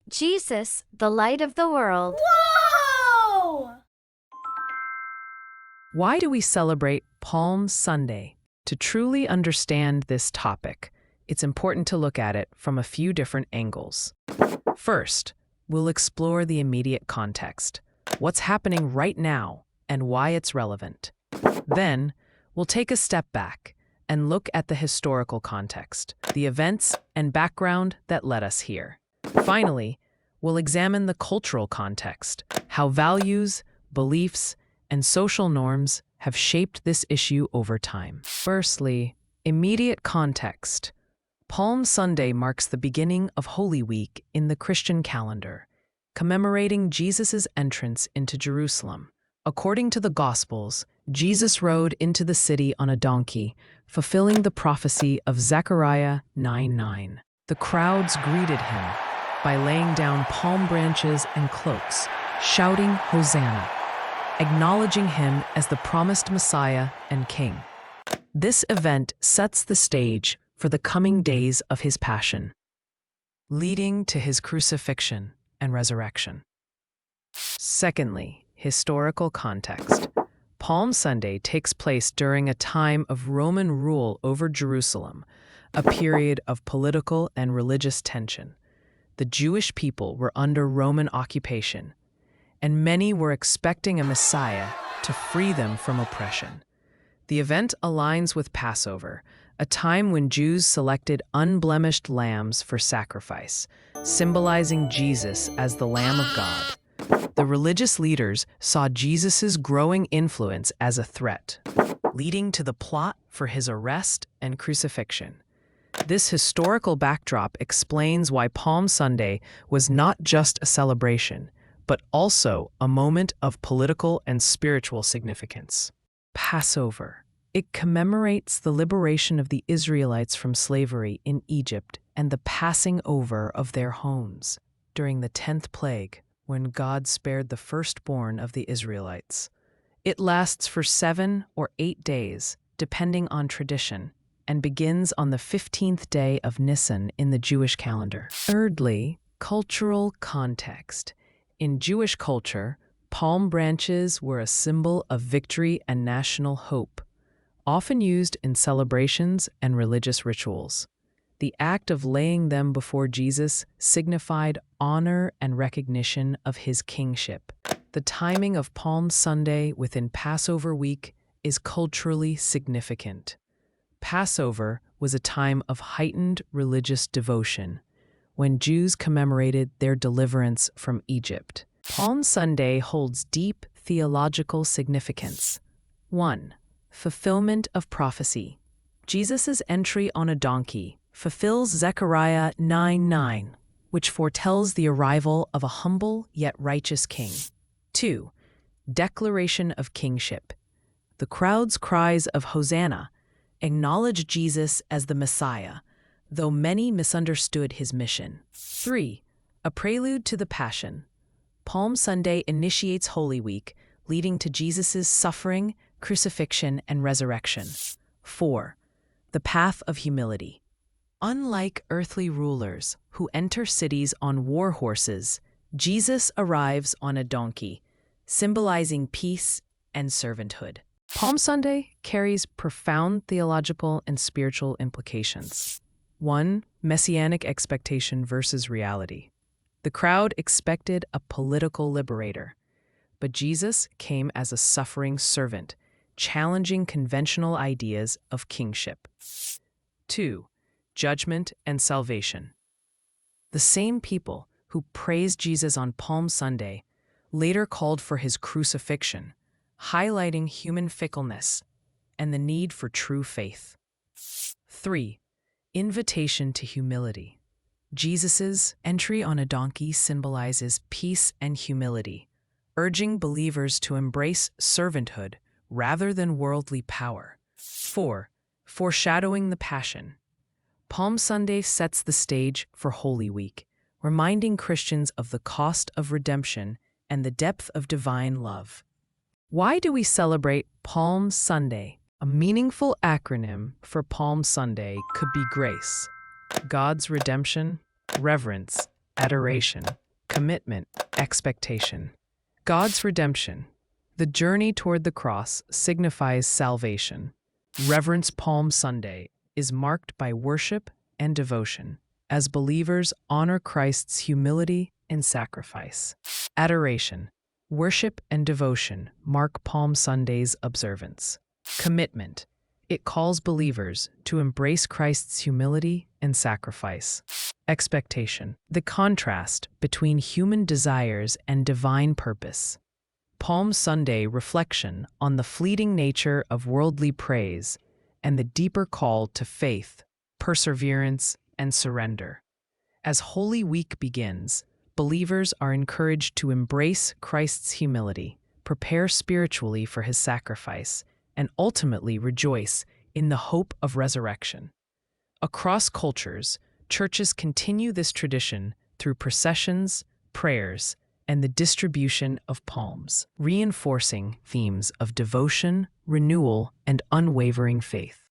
Jesus, the light of the world. Whoa! Why do we celebrate Palm Sunday? To truly understand this topic, it's important to look at it from a few different angles. First, we'll explore the immediate context, what's happening right now and why it's relevant. Then, we'll take a step back and look at the historical context, the events and background that led us here. Finally, we'll examine the cultural context, how values, beliefs, and social norms have shaped this issue over time. Firstly, immediate context. Palm Sunday marks the beginning of Holy Week in the Christian calendar, commemorating Jesus' entrance into Jerusalem. According to the Gospels, Jesus rode into the city on a donkey, fulfilling the prophecy of Zechariah 9:9. The crowds greeted him by laying down palm branches and cloaks, shouting Hosanna, acknowledging him as the promised Messiah and King. This event sets the stage for the coming days of his passion, leading to his crucifixion and resurrection. Secondly, historical context. Palm Sunday takes place during a time of Roman rule over Jerusalem, a period of political and religious tension. The Jewish people were under Roman occupation, and many were expecting a Messiah to free them from oppression. The event aligns with Passover, a time when Jews selected unblemished lambs for sacrifice, symbolizing Jesus as the Lamb of God. The religious leaders saw Jesus' growing influence as a threat, leading to the plot for his arrest and crucifixion. This historical backdrop explains why Palm Sunday was not just a celebration, but also a moment of political and spiritual significance. Passover. It commemorates the liberation of the Israelites from slavery in Egypt and the passing over of their homes during the 10th plague, when God spared the firstborn of the Israelites. It lasts for 7 or 8 days, depending on tradition, and begins on the 15th day of Nisan in the Jewish calendar. Thirdly, cultural context. In Jewish culture, palm branches were a symbol of victory and national hope, often used in celebrations and religious rituals. The act of laying them before Jesus signified honor and recognition of his kingship. The timing of Palm Sunday within Passover week is culturally significant. Passover was a time of heightened religious devotion, when Jews commemorated their deliverance from Egypt. Palm Sunday holds deep theological significance. 1. Fulfillment of prophecy. Jesus' entry on a donkey fulfills Zechariah 9:9, which foretells the arrival of a humble yet righteous king. 2. Declaration of kingship. The crowd's cries of Hosanna acknowledge Jesus as the Messiah, though many misunderstood his mission. 3. A prelude to the Passion. Palm Sunday initiates Holy Week, leading to Jesus' suffering, crucifixion, and resurrection. 4. The path of humility. Unlike earthly rulers who enter cities on war horses, Jesus arrives on a donkey, symbolizing peace and servanthood. Palm Sunday carries profound theological and spiritual implications. 1. Messianic expectation versus reality. The crowd expected a political liberator, but Jesus came as a suffering servant, challenging conventional ideas of kingship. 2. Judgment and salvation. The same people who praised Jesus on Palm Sunday later called for his crucifixion, highlighting human fickleness and the need for true faith. 3. Invitation to humility. Jesus' entry on a donkey symbolizes peace and humility, urging believers to embrace servanthood rather than worldly power. 4. Foreshadowing the Passion. Palm Sunday sets the stage for Holy Week, reminding Christians of the cost of redemption and the depth of divine love. Why do we celebrate Palm Sunday? A meaningful acronym for Palm Sunday could be GRACE, God's redemption, reverence, Adoration, commitment, expectation. God's redemption. The journey toward the cross signifies salvation. Reverence Palm Sunday is marked by worship and devotion as believers honor Christ's humility and sacrifice. Adoration, worship, and devotion mark Palm Sunday's observance. Commitment. It calls believers to embrace Christ's humility and sacrifice. Expectation. The contrast between human desires and divine purpose. Palm Sunday reflection on the fleeting nature of worldly praise and the deeper call to faith, perseverance, and surrender. As Holy Week begins, believers are encouraged to embrace Christ's humility, prepare spiritually for his sacrifice, and ultimately rejoice in the hope of resurrection. Across cultures, churches continue this tradition through processions, prayers, and the distribution of palms, reinforcing themes of devotion, renewal, and unwavering faith.